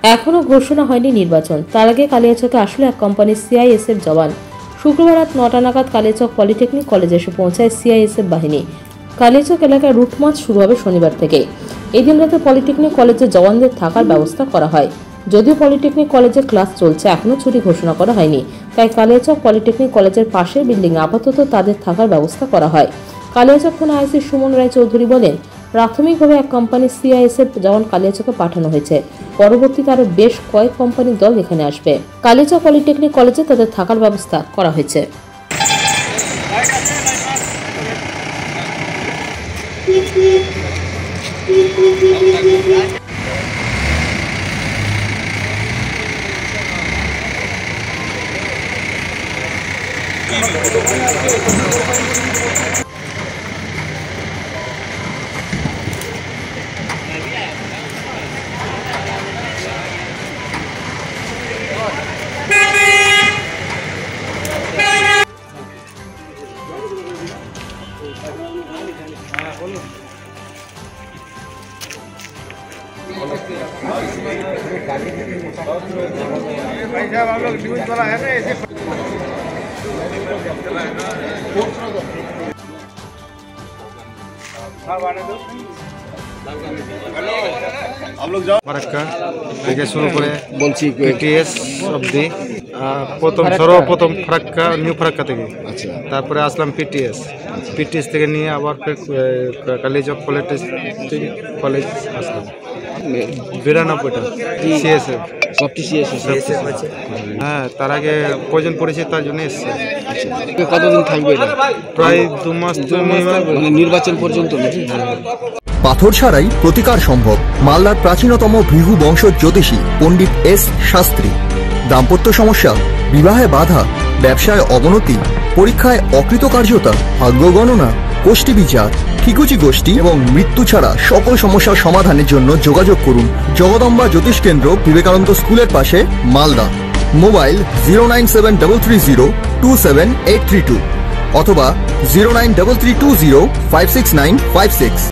এখনও ঘোষণা হয়নি নির্বাচন। তার আগে কালিয়াচকে আসলে এক কোম্পানির সিআইএসএফ জওয়ান। শুক্রবার রাত 9টা নাগাদ কালিয়াচক পলিটেকনিক কলেজে এসে পৌঁছায় সিআইএসএফ বাহিনী। কালিয়াচক এলাকায় রুট মার্চ শুরু হবে শনিবার থেকে। এদিন রাতে পলিটেকনিক কলেজে জওয়ানদের থাকার ব্যবস্থা করা হয়। যদিও পলিটেকনিক কলেজের ক্লাস চলছে, এখনও ছুটি ঘোষণা করা হয়নি, তাই কালিয়াচক পলিটেকনিক কলেজের পাশের বিল্ডিংয়ে আপাতত তাদের থাকার ব্যবস্থা করা হয়। কালিয়াচক থানা আইসি সুমন রায় চৌধুরী বলেন, প্রাথমিকভাবে এক কোম্পানির সিআইএসএফ জওয়ান কালিয়াচকে পাঠানো হয়েছে। পরবর্তীতে আরও বেশ কয়েক কোম্পানির দল এখানে আসবে। কালিয়াচক পলিটেকনিক কলেজে তাদের থাকার ব্যবস্থা করা হয়েছে। भाई साहब हम लोग न्यूज वाला है ना ऐसे हम लोग जाओ ফারাক্কা থেকে শুরু করে বলছি পিটিএস অবধি সর্বপ্রথম ফারাক্কা নিউ ফারাক্কা থেকে, আচ্ছা, তারপরে আসলাম পিটিএস থেকে নিয়ে আবার কালিয়াচক পলিটেকনিক কলেজ আসলাম। 92টা সিএসএফ, সবটি সিএসএফ। হ্যাঁ, তার আগে প্রয়োজন পড়েছে, তার জন্য এসছে। কতদিন থাকবে? প্রায় 2 মাস নির্বাচন পর্যন্ত। পাথর ছাড়াই প্রতিকার সম্ভব। মালদার প্রাচীনতম ভৃগু বংশ জ্যোতিষী পণ্ডিত এস শাস্ত্রী। দাম্পত্য সমস্যা, বিবাহে বাধা, ব্যবসায় অবনতি, পরীক্ষায় অকৃতকার্যতা, ভাগ্য গণনা, গোষ্ঠী বিচার, ঠিকুচি গোষ্ঠী এবং মৃত্যু ছাড়া সকল সমস্যার সমাধানের জন্য যোগাযোগ করুন জগদম্বা জ্যোতিষ কেন্দ্র, বিবেকানন্দ স্কুলের পাশে, মালদা। মোবাইল 09733027832 অথবা 09332056956।